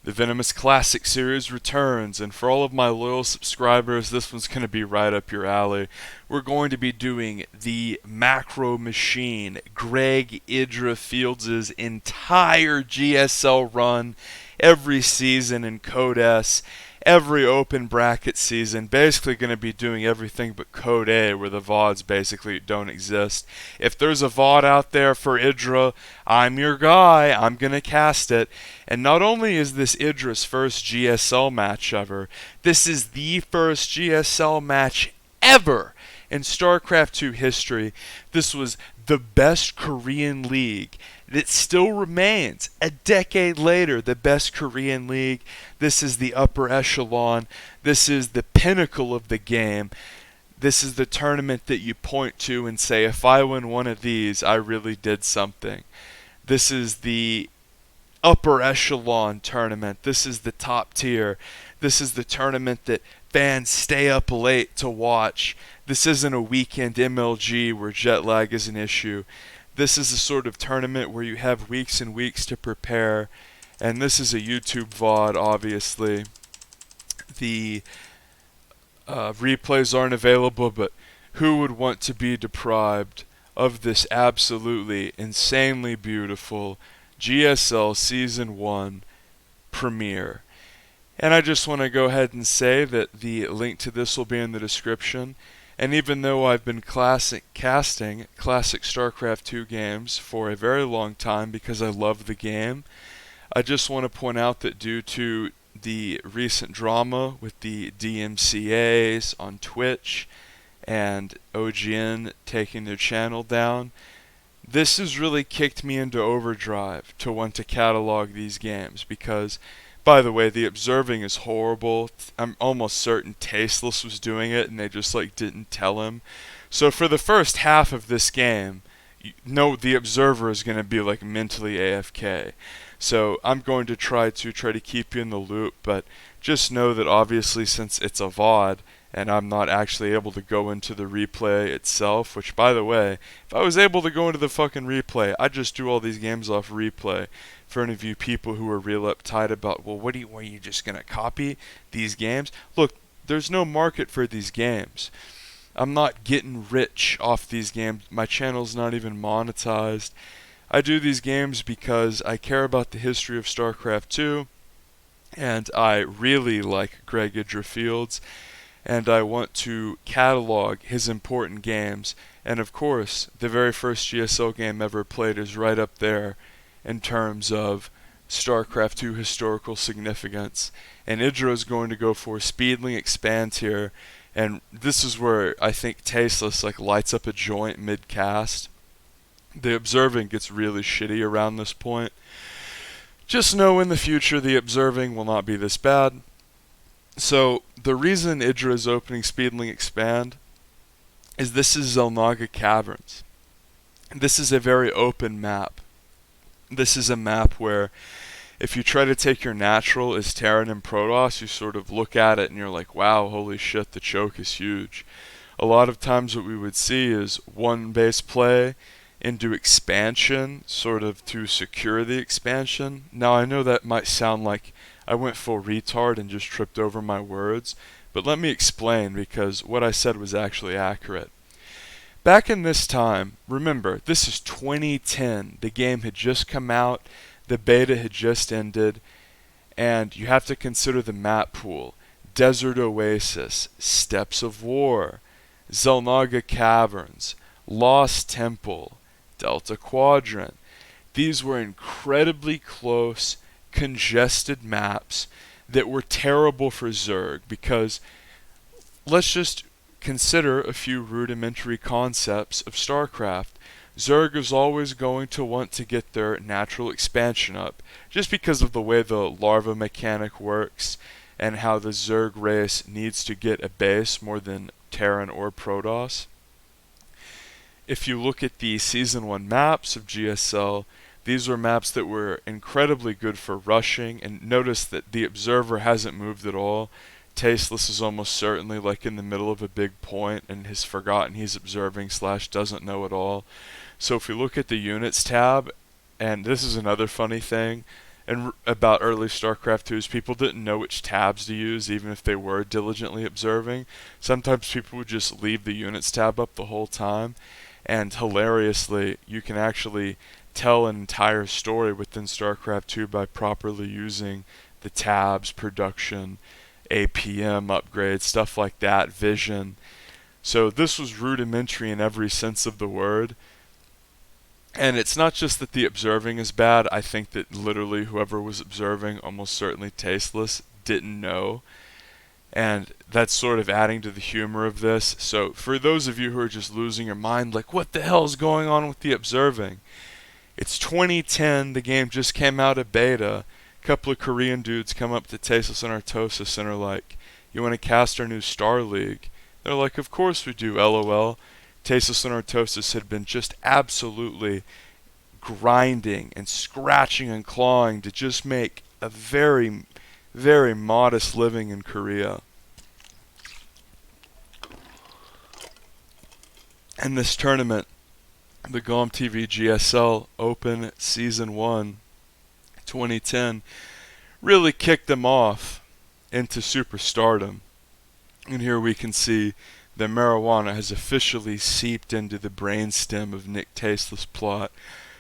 The Venomous Classic Series returns, and for all of my loyal subscribers, this one's going to be right up your alley. We're going to be doing the Macro Machine, IdrA Fields' entire GSL run, every season in Code S, every open bracket season, basically going to be doing everything but Code A, where the VODs basically don't exist. If there's a VOD out there for IdrA, I'm your guy, I'm going to cast it. And not only is this IdrA's first GSL match ever, this is the first GSL match ever in StarCraft 2 history. This was the best Korean league. It still remains, a decade later, the best Korean league. This is the upper echelon. This is the pinnacle of the game. This is the tournament that you point to and say, if I win one of these, I really did something. This is the upper echelon tournament. This is the top tier. This is the tournament that fans stay up late to watch. This isn't a weekend MLG where jet lag is an issue. This is the sort of tournament where you have weeks and weeks to prepare, and this is a YouTube VOD, obviously. The replays aren't available, but who would want to be deprived of this absolutely insanely beautiful GSL Season 1 premiere? And I just want to go ahead and say that the link to this will be in the description. And even though I've been casting classic StarCraft 2 games for a very long time because I love the game, I just want to point out that due to the recent drama with the DMCAs on Twitch and OGN taking their channel down, this has really kicked me into overdrive to want to catalog these games because, by the way, the observing is horrible. I'm almost certain Tasteless was doing it and they just didn't tell him. So for the first half of this game, the observer is going to be mentally AFK. So I'm going to try to keep you in the loop, but just know that obviously since it's a VOD and I'm not actually able to go into the replay itself, which, by the way, if I was able to go into the fucking replay, I'd just do all these games off replay. For any of you people who are real uptight about, well, what are you just going to copy these games? Look, there's no market for these games. I'm not getting rich off these games. My channel's not even monetized. I do these games because I care about the history of StarCraft 2, and I really like IdrA Fields, and I want to catalog his important games. And of course, the very first GSL game ever played is right up there in terms of StarCraft 2 historical significance. And IdrA is going to go for Speedling Expand here, and this is where I think Tasteless lights up a joint mid-cast. The observing gets really shitty around this point. Just know in the future the observing will not be this bad. So the reason IdrA is opening Speedling Expand is this is Xel'Naga Caverns. This is a very open map. This is a map where if you try to take your natural as Terran and Protoss, you sort of look at it and you're like, wow, holy shit, the choke is huge. A lot of times what we would see is one base play into expansion, sort of to secure the expansion. Now I know that might sound like I went full retard and just tripped over my words, but let me explain because what I said was actually accurate. Back in this time, remember, this is 2010. The game had just come out, the beta had just ended, and you have to consider the map pool. Desert Oasis, Steppes of War, Xel'Naga Caverns, Lost Temple, Delta Quadrant. These were incredibly close, congested maps that were terrible for Zerg because let's just consider a few rudimentary concepts of StarCraft. Zerg is always going to want to get their natural expansion up, just because of the way the larva mechanic works and how the Zerg race needs to get a base more than Terran or Protoss. If you look at the Season 1 maps of GSL, these were maps that were incredibly good for rushing, and notice that the observer hasn't moved at all. Tasteless is almost certainly in the middle of a big point and has forgotten he's observing / doesn't know at all. So if we look at the units tab, and this is another funny thing, and about early StarCraft 2 is people didn't know which tabs to use, even if they were diligently observing. Sometimes people would just leave the units tab up the whole time, and hilariously, you can actually tell an entire story within StarCraft 2 by properly using the tabs, production, APM upgrades, stuff like that, vision. So this was rudimentary in every sense of the word. And it's not just that the observing is bad. I think that literally whoever was observing, almost certainly tasteless, didn't know. And that's sort of adding to the humor of this. So for those of you who are just losing your mind, like, what the hell is going on with the observing? It's 2010, the game just came out of beta. A couple of Korean dudes come up to Tasteless and Artosis and are like, you want to cast our new Star League? They're like, of course we do, LOL. Tasteless and Artosis had been just absolutely grinding and scratching and clawing to just make a very, very modest living in Korea. And this tournament, the IdrA GSL Open Season 1 2010, really kicked them off into superstardom. And here we can see that marijuana has officially seeped into the brainstem of Nick Tasteless' plot,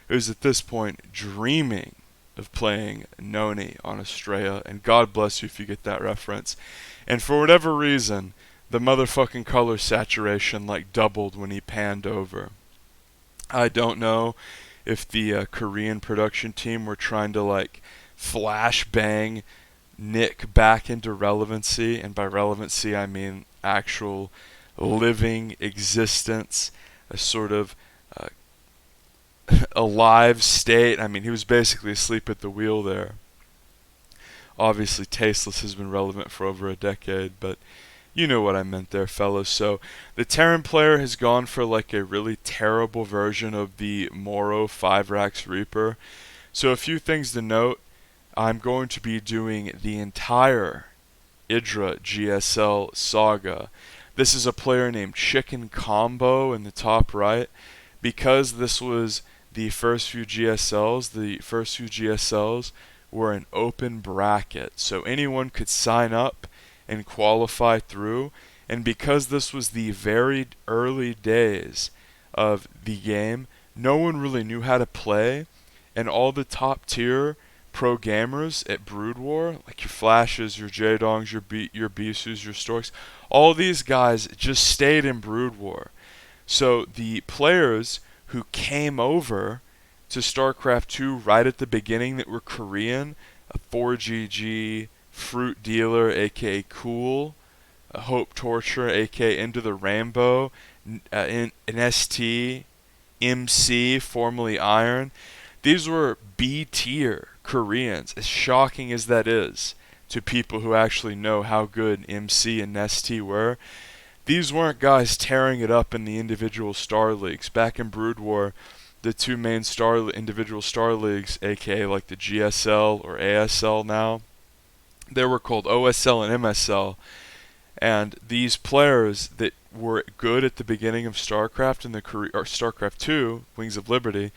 who's at this point dreaming of playing Noni on Estrella, and God bless you if you get that reference. And for whatever reason, the motherfucking color saturation like doubled when he panned over. I don't know if the Korean production team were trying to like flash bang Nick back into relevancy, and by relevancy I mean actual living existence, a sort of alive state. I mean, he was basically asleep at the wheel there. Obviously, Tasteless has been relevant for over a decade, but you know what I meant there, fellas. So the Terran player has gone for like a really terrible version of the Moro 5-Rax Reaper. So a few things to note. I'm going to be doing the entire IdrA GSL saga. This is a player named ChickenCombo in the top right. Because this was the first few GSLs were an open bracket. So anyone could sign up and qualify through. And because this was the very early days of the game, no one really knew how to play. And all the top tier pro gamers at Brood War, like your Flashes, your Jaedongs, your Bisus, your Storks, all these guys just stayed in Brood War. So the players who came over to StarCraft 2 right at the beginning that were Korean, a 4GG, Fruit Dealer, aka Cool, a Hope Torture, aka Into the Rainbow, an ST, MC, formerly Iron, these were B tier Koreans, as shocking as that is to people who actually know how good MC and ST were. These weren't guys tearing it up in the individual star leagues. Back in Brood War, the two main individual star leagues, aka like the GSL or ASL now, they were called OSL and MSL. And these players that were good at the beginning of StarCraft and StarCraft 2, Wings of Liberty,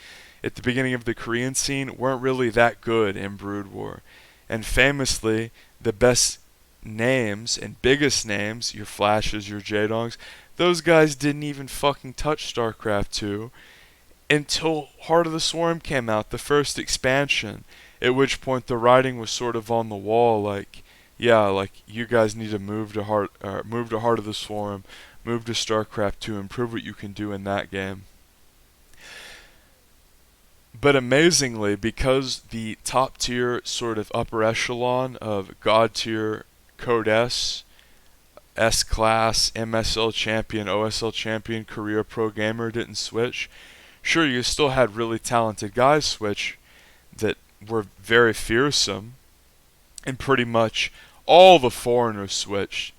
at the beginning of the Korean scene weren't really that good in Brood War. And famously, the best names and biggest names, your Flashes, your Jaedongs, those guys didn't even fucking touch StarCraft 2 until Heart of the Swarm came out, the first expansion, at which point the writing was sort of on the wall, like, yeah, like, you guys need to move to Heart of the Swarm, move to StarCraft 2, and prove what you can do in that game. But amazingly, because the top tier sort of upper echelon of God tier, Code S class, MSL champion, OSL champion, career pro gamer didn't switch, sure, you still had really talented guys switch that were very fearsome, and pretty much all the foreigners switched.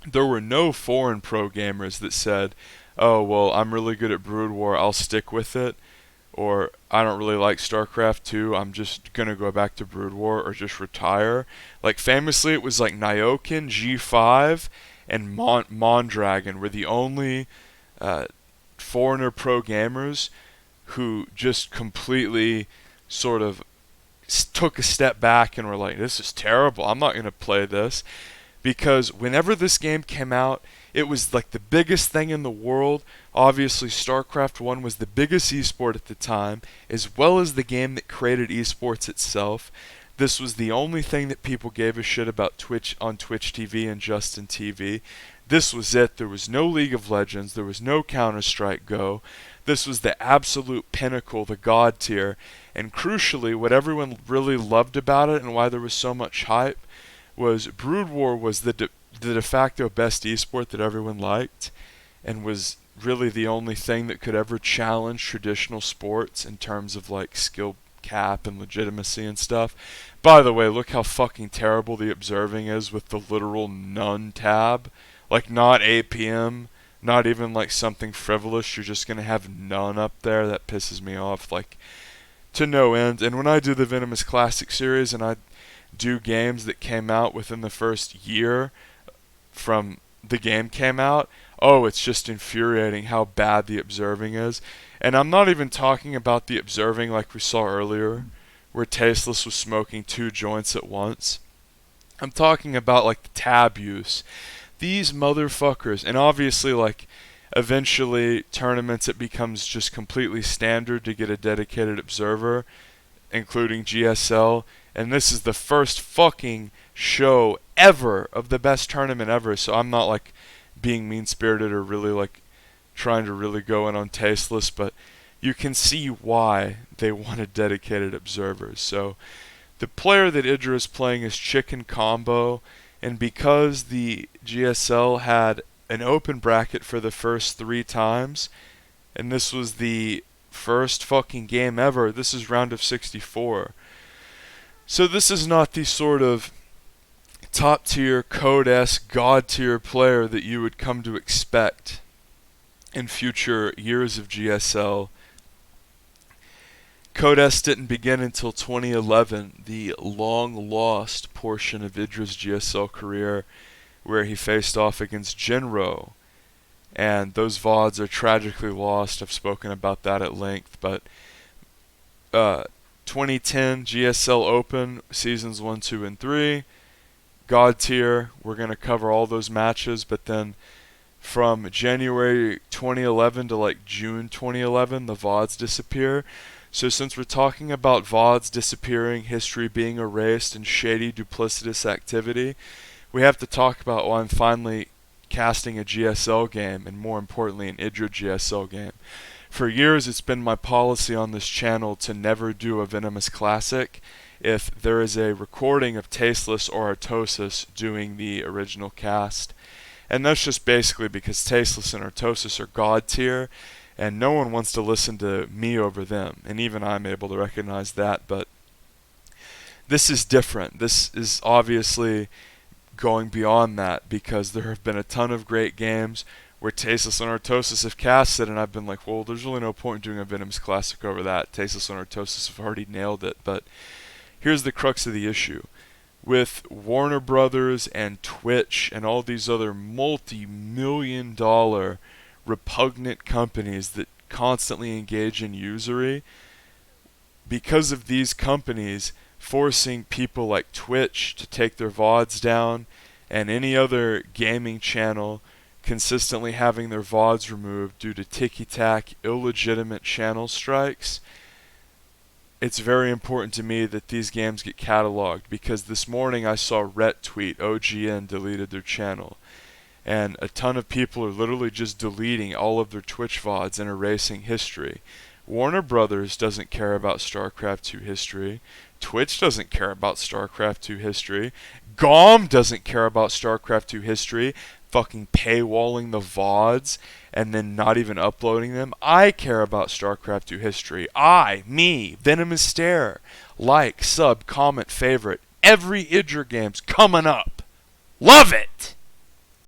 There were no foreign pro gamers that said, oh, well, I'm really good at Brood War, I'll stick with it. Or, I don't really like StarCraft 2, I'm just going to go back to Brood War or just retire. Like, famously, it was like Nyokin, G5, and Mondragon were the only foreigner pro gamers who just completely sort of took a step back and were like, this is terrible, I'm not going to play this. Because whenever this game came out, it was like the biggest thing in the world. Obviously, StarCraft 1 was the biggest esport at the time, as well as the game that created esports itself. This was the only thing that people gave a shit about Twitch on Twitch TV and Justin TV. This was it. There was no League of Legends. There was no Counter-Strike Go. This was the absolute pinnacle, the god tier. And crucially, what everyone really loved about it and why there was so much hype was Brood War was the de facto best esport that everyone liked, and was really the only thing that could ever challenge traditional sports in terms of like skill cap and legitimacy and stuff. By the way, look how fucking terrible the observing is with the literal none tab. Like, not APM, not even like something frivolous, you're just gonna have none up there. That pisses me off like to no end. And when I do the Venomous Classic series and I do games that came out within the first year from the game came out, oh, it's just infuriating how bad the observing is. And I'm not even talking about the observing like we saw earlier, where Tasteless was smoking 2 joints at once. I'm talking about like the tab use. These motherfuckers, and obviously like eventually tournaments it becomes just completely standard to get a dedicated observer, including GSL. And this is the first fucking show ever of the best tournament ever. So I'm not like being mean-spirited or really like trying to really go in on Tasteless, but you can see why they wanted dedicated observers. So the player that IdrA is playing is ChickenCombo, and because the GSL had an open bracket for the first 3 times, and this was the first fucking game ever, this is round of 64. So this is not the sort of top tier, code-esque, god tier player that you would come to expect in future years of GSL. Code-esque didn't begin until 2011, the long-lost portion of IdrA's GSL career, where he faced off against Genro. And those VODs are tragically lost. I've spoken about that at length, but 2010 GSL Open, Seasons 1, 2, and 3. God tier, we're going to cover all those matches, but then from January 2011 to like June 2011, the VODs disappear. So since we're talking about VODs disappearing, history being erased, and shady, duplicitous activity, we have to talk about why I'm finally casting a GSL game, and more importantly, an IdrA GSL game. For years, it's been my policy on this channel to never do a Venomous Classic if there is a recording of Tasteless or Artosis doing the original cast. And that's just basically because Tasteless and Artosis are god tier, and no one wants to listen to me over them. And even I'm able to recognize that, but this is different. This is obviously going beyond that, because there have been a ton of great games where Tasteless and Artosis have casted, and I've been like, well, there's really no point in doing a Venomous Classic over that. Tasteless and Artosis have already nailed it. But here's the crux of the issue. With Warner Brothers and Twitch and all these other multi-million-dollar repugnant companies that constantly engage in usury, because of these companies forcing people like Twitch to take their VODs down, and any other gaming channel consistently having their VODs removed due to ticky-tack, illegitimate channel strikes, it's very important to me that these games get cataloged, because this morning I saw Rhett tweet OGN deleted their channel, and a ton of people are literally just deleting all of their Twitch VODs and erasing history. Warner Brothers doesn't care about StarCraft 2 history. Twitch doesn't care about StarCraft 2 history. GOM doesn't care about StarCraft 2 history, fucking paywalling the VODs and then not even uploading them. I care about StarCraft 2 history. Me, VenomousStare. Like, sub, comment, favorite. Every IdrA game's coming up. Love it!